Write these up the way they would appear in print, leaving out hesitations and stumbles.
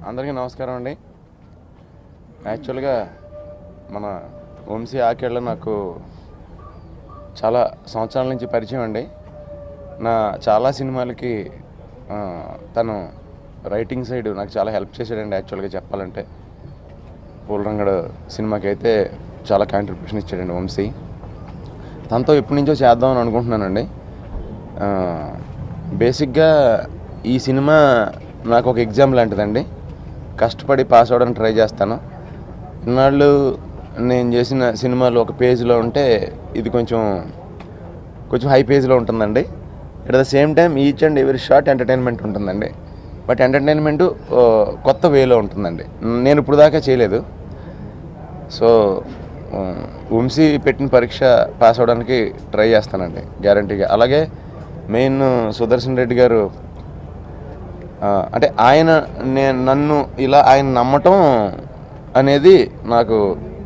అందరికీ నమస్కారం అండి. యాక్చువల్గా మన వంశీ ఆకేళ్ళ నాకు చాలా సంవత్సరాల నుంచి పరిచయం అండి. నా చాలా సినిమాలకి తను రైటింగ్ సైడ్ నాకు చాలా హెల్ప్ చేశాడండి. యాక్చువల్గా చెప్పాలంటే పూలరంగడు సినిమాకి అయితే చాలా కాంట్రిబ్యూషన్ ఇచ్చాడండి వంశీ. తనతో ఎప్పటి నుంచో చేద్దామని అనుకుంటున్నానండి. బేసిక్గా ఈ సినిమా నాకు ఒక ఎగ్జామ్ లాంటిదండి. కష్టపడి పాస్ అవ్వడానికి ట్రై చేస్తాను. ఇన్నాళ్ళు నేను చేసిన సినిమాలు ఒక పేజ్లో ఉంటే ఇది కొంచెం హై పేజ్లో ఉంటుందండి. At the same time each and every short entertainment ఉంటుందండి. బట్ ఎంటర్టైన్మెంటు కొత్త వేలో ఉంటుందండి. నేను ఇప్పుడు దాకా చేయలేదు. సో వంశీ పెట్టిన పరీక్ష పాస్ అవ్వడానికి ట్రై చేస్తానండి గ్యారంటీగా. అలాగే మెయిన్ సుదర్శన్ రెడ్డి గారు అంటే నన్ను ఇలా ఆయన నమ్మటం అనేది నాకు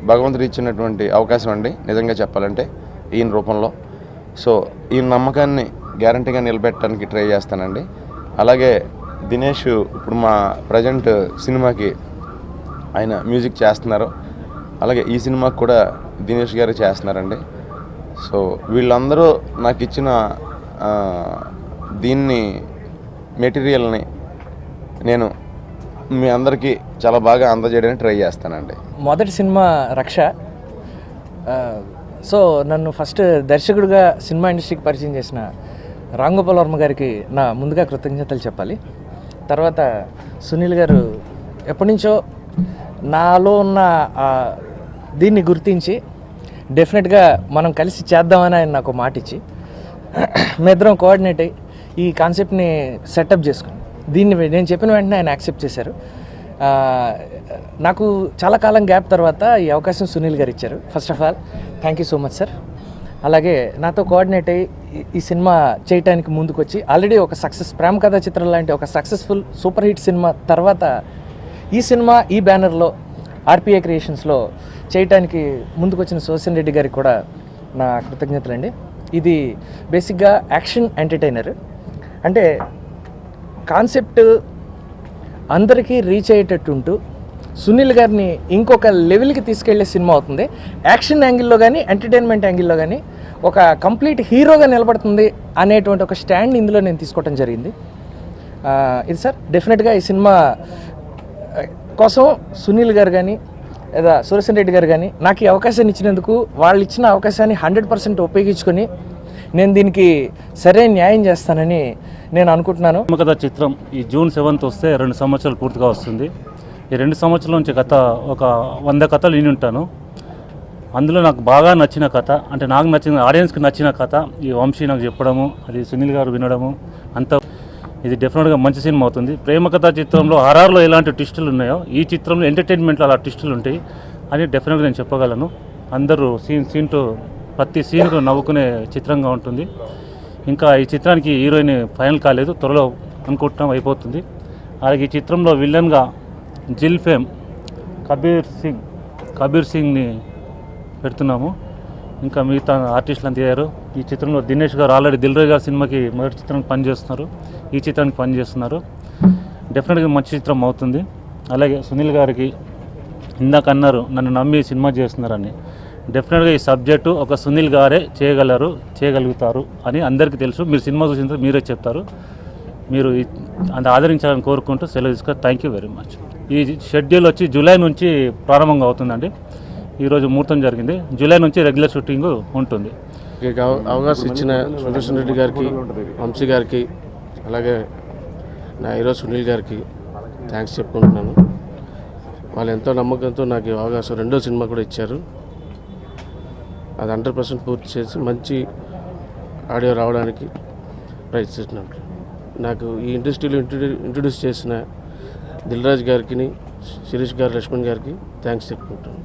భగవంతుడు ఇచ్చినటువంటి అవకాశం అండి నిజంగా చెప్పాలంటే ఈయన రూపంలో. సో ఈ నమ్మకాన్ని గ్యారంటీగా నిలబెట్టడానికి ట్రై చేస్తానండి. అలాగే దినేష్ ఇప్పుడు మా ప్రజెంట్ సినిమాకి ఆయన మ్యూజిక్ చేస్తున్నారు. అలాగే ఈ సినిమాకి కూడా దినేష్ గారు చేస్తున్నారండి. సో వీళ్ళందరూ నాకు ఇచ్చిన దీన్ని మెటీరియల్ని నేను మీ అందరికీ చాలా బాగా అందజేయడానికి ట్రై చేస్తానండి. మొదటి సినిమా రక్ష. సో నన్ను ఫస్ట్ దర్శకుడిగా సినిమా ఇండస్ట్రీకి పరిచయం చేసిన రామ్ గోపాల్ వర్మ గారికి నా ముందుగా కృతజ్ఞతలు చెప్పాలి. తర్వాత సునీల్ గారు ఎప్పటి నుంచో నాలో ఉన్న దీన్ని గుర్తించి డెఫినెట్గా మనం కలిసి చేద్దామని ఆయన నాకు మాట ఇచ్చి మేమిద్దరం కోఆర్డినేట్ అయ్యి ఈ కాన్సెప్ట్ని సెటప్ చేసుకుని దీన్ని నేను చెప్పిన వెంటనే ఆయన యాక్సెప్ట్ చేశారు. నాకు చాలా కాలం గ్యాప్ తర్వాత ఈ అవకాశం సునీల్ గారు ఇచ్చారు. First of all thank you so much sir. అలాగే నాతో కోఆర్డినేట్ అయ్యి ఈ సినిమా చేయడానికి ముందుకొచ్చి ఆల్రెడీ ఒక ప్రేమ కథా చిత్రం లాంటి ఒక సక్సెస్ఫుల్ సూపర్ హిట్ సినిమా తర్వాత ఈ సినిమా ఈ బ్యానర్లో ఆర్పిఐ క్రియేషన్స్లో చేయటానికి ముందుకొచ్చిన సుదర్శన్ రెడ్డి గారికి కూడా నా కృతజ్ఞతలు అండి. ఇది బేసిక్గా యాక్షన్ ఎంటర్టైనర్. అంటే కాన్సెప్ట్ అందరికీ రీచ్ అయ్యేటట్టు ఉంటూ సునీల్ గారిని ఇంకొక లెవెల్కి తీసుకెళ్లే సినిమా అవుతుంది. యాక్షన్ యాంగిల్లో కానీ ఎంటర్టైన్మెంట్ యాంగిల్లో కానీ ఒక కంప్లీట్ హీరోగా నిలబడుతుంది అనేటువంటి ఒక స్టాండ్ ఇందులో నేను తీసుకోవడం జరిగింది. ఇది సార్ డెఫినెట్గా ఈ సినిమా కోసం సునీల్ గారు కానీ లేదా సుదర్శన్ రెడ్డి గారు కానీ నాకు ఈ అవకాశాన్ని ఇచ్చినందుకు వాళ్ళు ఇచ్చిన అవకాశాన్ని 100% ఉపయోగించుకొని నేను దీనికి సరైన న్యాయం చేస్తానని నేను అనుకుంటున్నాను. కథ చిత్రం ఈ జూన్ 7th వస్తే 2 సంవత్సరాలు పూర్తిగా వస్తుంది. ఈ 2 సంవత్సరాల నుంచి కథ ఒక 100 కథలు విని ఉంటాను. అందులో నాకు బాగా నచ్చిన కథ అంటే నాకు నచ్చిన ఆడియన్స్కి నచ్చిన కథ ఈ వంశీ నాకు చెప్పడము, అది సునీల్ గారు వినడము, అంతా ఇది డెఫినెట్గా మంచి సినిమా అవుతుంది. ప్రేమ కథా చిత్రంలో ఆర్ఆర్లో ఎలాంటి ట్విస్టులు ఉన్నాయో ఈ చిత్రంలో ఎంటర్టైన్మెంట్లో అలా ట్విస్టులు ఉంటాయి అని డెఫినెట్గా నేను చెప్పగలను. అందరూ సీన్ టు ప్రతి సీన్కు నవ్వుకునే చిత్రంగా ఉంటుంది. ఇంకా ఈ చిత్రానికి హీరోయిన్ ఫైనల్ కాలేదు, త్వరలో అనుకుంటున్నాం అయిపోతుంది. అలాగే ఈ చిత్రంలో విలన్గా జిల్ ఫేమ్ కబీర్ సింగ్ని పెడుతున్నాము. ఇంకా మిగతా ఆర్టిస్టులు అంత అయ్యారు. ఈ చిత్రంలో దినేష్ గారు ఆల్రెడీ దిల్ రాజు గారి సినిమాకి మొదటి చిత్రానికి పనిచేస్తున్నారు, ఈ చిత్రానికి పనిచేస్తున్నారు. డెఫినెట్గా మంచి చిత్రం అవుతుంది. అలాగే సునీల్ గారికి ఇందాక అన్నారు నన్ను నమ్మి సినిమా చేస్తున్నారని. డెఫినెట్గా ఈ సబ్జెక్టు ఒక సునీల్ గారే చేయగలుగుతారు అని అందరికీ తెలుసు. మీరు సినిమా చూసిన తర్వాత మీరే చెప్తారు. మీరు అంత ఆదరించాలని కోరుకుంటూ సెలవు తీసుకొని థ్యాంక్ యూ వెరీ మచ్. ఈ షెడ్యూల్ వచ్చి జూలై నుంచి ప్రారంభంగా అవుతుందండి. ఈరోజు ముహూర్తం జరిగింది. జూలై నుంచి రెగ్యులర్ షూటింగ్ ఉంటుంది. అవకాశం ఇచ్చిన సుదర్శన్ రెడ్డి గారికి, వంశీ గారికి, అలాగే నా హీరో సునీల్ గారికి థ్యాంక్స్ చెప్పుకుంటున్నాను. వాళ్ళు ఎంతో నమ్మకంతో నాకు అవకాశం 2వ సినిమా కూడా ఇచ్చారు. అది 100% పూర్తి చేసి మంచి ఆడియో రావడానికి ప్రయత్నిస్తున్నాను. నాకు ఈ ఇండస్ట్రీలో ఇంట్రడ్యూస్ చేసిన దిల్ రాజు గారికి, శిరీష్ గారు, లక్ష్మణ్ గారికి థ్యాంక్స్ చెప్పుకుంటాను.